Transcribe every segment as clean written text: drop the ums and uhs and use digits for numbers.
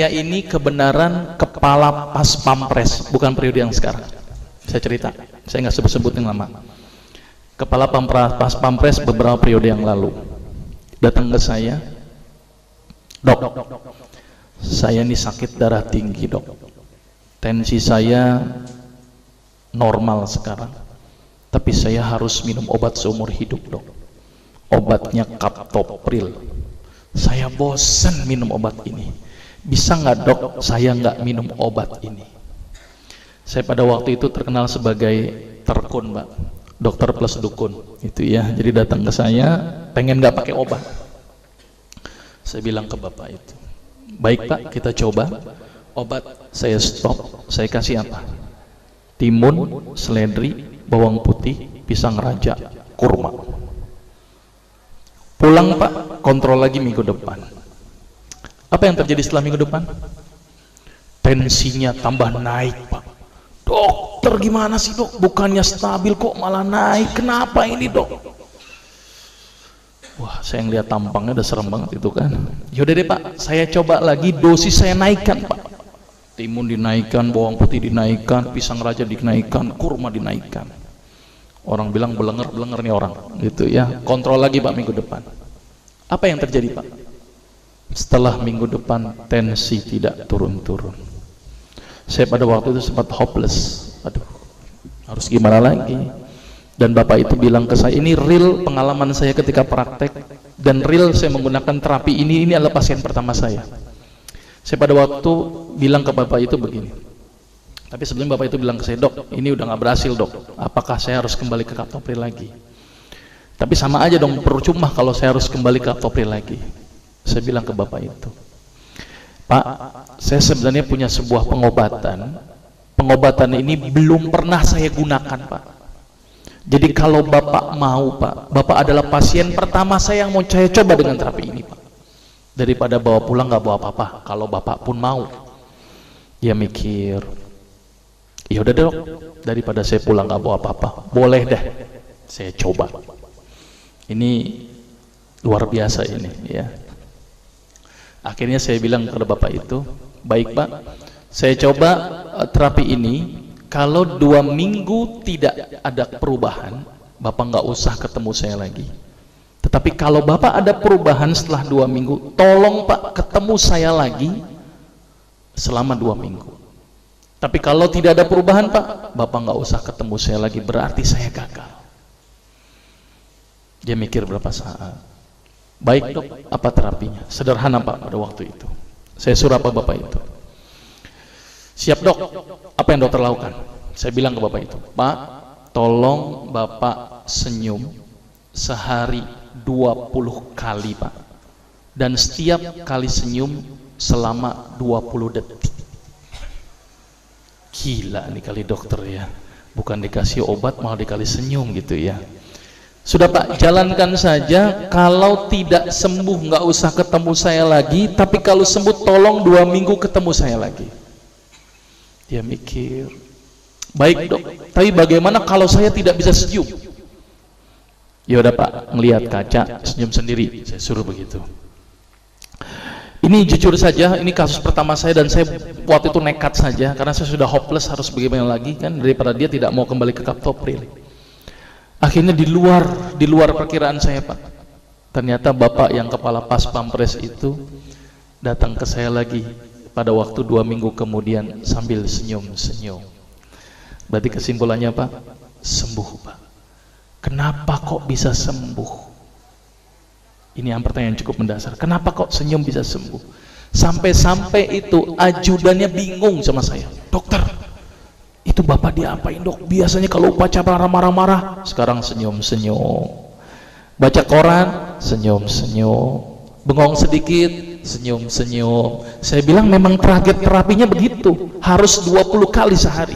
ini kebenaran kepala pas pampres, bukan periode yang sekarang. Saya cerita, saya nggak sebut-sebutin nama. Kepala pas pampres beberapa periode yang lalu datang ke saya, dok, saya ini sakit darah tinggi dok, tensi saya normal sekarang, tapi saya harus minum obat seumur hidup dok. Obatnya kaptopril. Saya bosan minum obat ini. Bisa nggak dok saya nggak minum obat ini? Saya pada waktu itu terkenal sebagai terkun, Mbak, dokter plus dukun itu ya. Jadi datang ke saya pengen nggak pakai obat. Saya bilang ke bapak itu, baik Pak, kita coba. Obat saya stop, saya kasih apa? Timun, seledri, bawang putih, pisang raja, kurma. Pulang Pak, kontrol lagi minggu depan. Apa yang terjadi setelah minggu depan? Tensinya tambah naik Pak. Dokter gimana sih dok? Bukannya stabil kok malah naik. Kenapa ini dok? Wah, saya ngeliat tampangnya udah serem banget itu kan. Yaudah deh Pak, saya coba lagi, dosis saya naikkan Pak. Timun dinaikkan, bawang putih dinaikkan, pisang raja dinaikkan, kurma dinaikkan. Orang bilang belenger nih orang gitu ya. Kontrol lagi Pak minggu depan. Apa yang terjadi Pak? Setelah minggu depan tensi tidak turun-turun. Saya pada waktu itu sempat hopeless. Aduh, harus gimana lagi? Dan bapak itu bilang ke saya, ini real pengalaman saya ketika praktek, dan real saya menggunakan terapi ini adalah pasien pertama saya. Saya pada waktu bilang ke bapak itu begini, tapi sebelum bapak itu bilang ke saya, dok ini udah nggak berhasil dok, apakah saya harus kembali ke kaptopril lagi? Tapi sama aja dong, percuma kalau saya harus kembali ke kaptopril lagi. Saya bilang ke bapak itu, Pak, saya sebenarnya punya sebuah pengobatan ini belum pernah saya gunakan Pak. Jadi kalau bapak mau Pak, bapak adalah pasien pertama saya yang mau saya coba dengan terapi ini Pak. Daripada bawa pulang nggak bawa apa-apa, kalau bapak pun mau. Dia mikir, ya udah dok, daripada saya pulang nggak bawa apa-apa, boleh deh saya coba. Ini luar biasa ini ya. Akhirnya saya bilang kepada bapak itu, baik Pak, saya coba terapi ini. Kalau 2 minggu tidak ada perubahan, bapak nggak usah ketemu saya lagi. Tetapi kalau bapak ada perubahan setelah 2 minggu, tolong Pak ketemu saya lagi selama 2 minggu. Tapi kalau tidak ada perubahan Pak, bapak nggak usah ketemu saya lagi, berarti saya gagal. Dia mikir berapa saat. Baik dok, apa terapinya? Sederhana Pak pada waktu itu. Saya suruh apa bapak itu? Siap dok, apa yang dokter lakukan? Saya bilang ke bapak itu, Pak, tolong bapak senyum sehari 20 kali Pak. Dan setiap kali senyum selama 20 detik. Gila nih kali dokter ya. Bukan dikasih obat malah dikali senyum gitu ya. Sudah Pak, jalankan saja. Kalau tidak sembuh nggak usah ketemu saya lagi, tapi kalau sembuh tolong 2 minggu ketemu saya lagi. Dia mikir, baik dok, tapi bagaimana kalau saya tidak bisa senyum? Ya udah Pak, ngelihat kaca senyum sendiri, saya suruh begitu. Ini jujur saja, ini kasus pertama saya dan saya waktu itu nekat saja karena saya sudah hopeless, harus bagaimana lagi kan, daripada dia tidak mau kembali ke kaptopril. Akhirnya di luar perkiraan saya Pak. Ternyata bapak yang kepala pas pampres itu datang ke saya lagi pada waktu 2 minggu kemudian sambil senyum-senyum. Berarti kesimpulannya Pak, sembuh Pak. Kenapa kok bisa sembuh? Ini yang pertanyaan cukup mendasar. Kenapa kok senyum bisa sembuh? Sampai-sampai itu ajudannya bingung sama saya. Dokter, itu bapak diapain dok? Biasanya kalau upacara marah-marah, sekarang senyum-senyum. Baca koran, senyum-senyum. Bengong sedikit, senyum-senyum. Saya bilang memang target terapinya begitu, harus 20 kali sehari.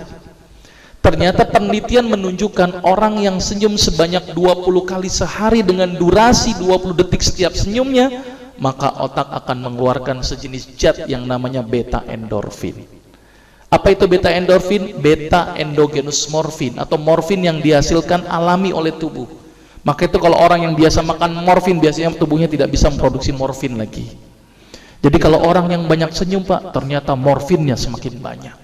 Ternyata penelitian menunjukkan orang yang senyum sebanyak 20 kali sehari dengan durasi 20 detik setiap senyumnya, maka otak akan mengeluarkan sejenis zat yang namanya beta endorfin. Apa itu beta endorfin? Beta endogenous morfin atau morfin yang dihasilkan alami oleh tubuh. Maka itu kalau orang yang biasa makan morfin, biasanya tubuhnya tidak bisa memproduksi morfin lagi. Jadi kalau orang yang banyak senyum Pak, ternyata morfinnya semakin banyak.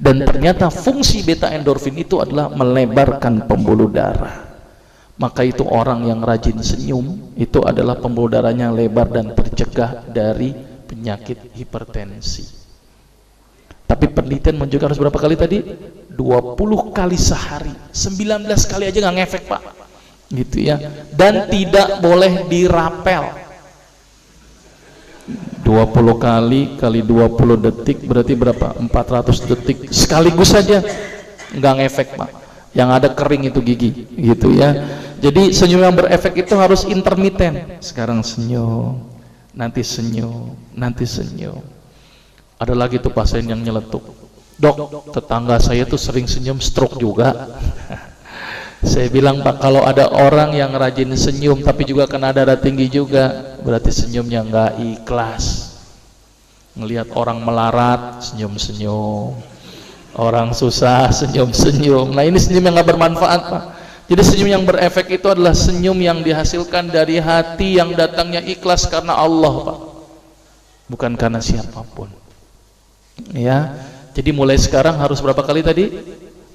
Dan ternyata fungsi beta endorfin itu adalah melebarkan pembuluh darah. Maka itu orang yang rajin senyum itu adalah pembuluh darahnya lebar dan tercegah dari penyakit hipertensi. Tapi penelitian menunjukkan harus berapa kali tadi? 20 kali sehari. 19 kali aja nggak ngefek Pak, gitu ya. Dan tidak boleh dirapel. 20 kali kali 20 detik berarti berapa? 400 detik sekaligus saja, nggak ngefek Pak. Yang ada kering itu gigi, gitu ya. Jadi senyum yang berefek itu harus intermiten. Sekarang senyum, nanti senyum, nanti senyum. Ada lagi tuh pasien yang nyeletuk, dok, tetangga saya tuh sering senyum, stroke juga. Saya bilang Pak, kalau ada orang yang rajin senyum tapi juga kena darah tinggi juga, berarti senyumnya nggak ikhlas. Ngelihat orang melarat, senyum-senyum, orang susah, senyum-senyum. Nah ini senyum yang nggak bermanfaat Pak. Jadi senyum yang berefek itu adalah senyum yang dihasilkan dari hati yang datangnya ikhlas karena Allah Pak, bukan karena siapapun. Ya, jadi mulai sekarang harus berapa kali tadi?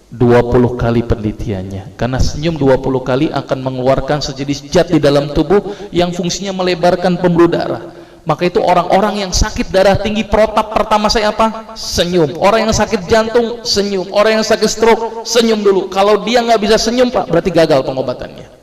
20 kali penelitiannya. Karena senyum 20 kali akan mengeluarkan sejenis zat di dalam tubuh yang fungsinya melebarkan pembuluh darah. Maka itu orang-orang yang sakit darah tinggi, protap pertama saya apa? Senyum. Orang yang sakit jantung, senyum. Orang yang sakit stroke, senyum dulu. Kalau dia nggak bisa senyum Pak, berarti gagal pengobatannya.